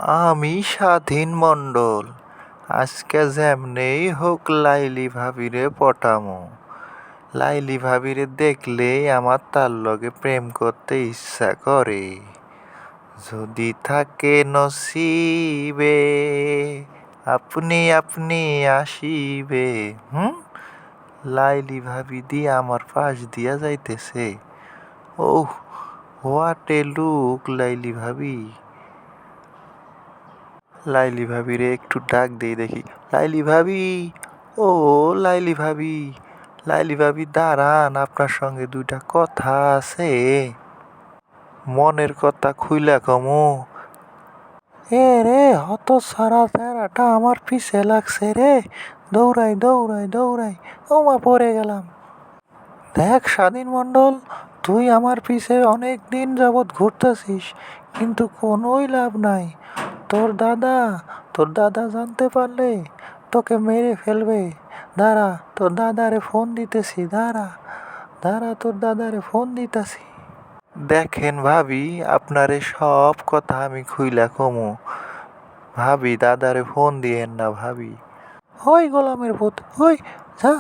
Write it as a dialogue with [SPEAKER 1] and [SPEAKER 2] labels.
[SPEAKER 1] আমি স্বাধীন মণ্ডল। আজকে যেমনেই হোক লাইলি ভাবিরে পটামো। লাইলি ভাবিরে দেখলেই আমার তার লগে প্রেম করতে ইচ্ছা করে। যদি থাকে নসিবে আপনি আপনি আসিবে। লাইলি ভাবি দিয়ে আমার পাশ দিয়া যাইতেছে। ওহ, হোয়াট এ লুক লাইলি ভাবি। লাইলি ভাবিরে একটু ডাক দেই দেখি। লাইলি ভাবি, ও লাইলি ভাবি, লাইলি ভাবি দাঁড়ান, আপনার সঙ্গে দুইটা কথা আছে। মনের কথা খুইলা কমু। এ রে, হতচ্ছাড়া তেরাটা আমার পিছে লাগছে রে। দৌড়াই দৌড়াই দৌড়াই, ওমা পড়ে গেলাম। দেখ স্বাধীন মণ্ডল, তুই আমার পিছে অনেক দিন যাবৎ ঘুরতেছিস, কিন্তু কোনোই লাভ নাই। তোর দাদা জানতে পারলে তোকে মেরে ফেলবে। দাঁড়া, তোর দাদারে ফোন দিতেছি, দাঁড়া দাঁড়া, তোর দাদারে ফোন দিতেছি। দেখেন ভাবি, আপনারে সব কথা আমি খুইলা কমু। ভাবি, দাদারে ফোন দিয়েন না ভাবি। ওই গোলামের পুত, ওই যা।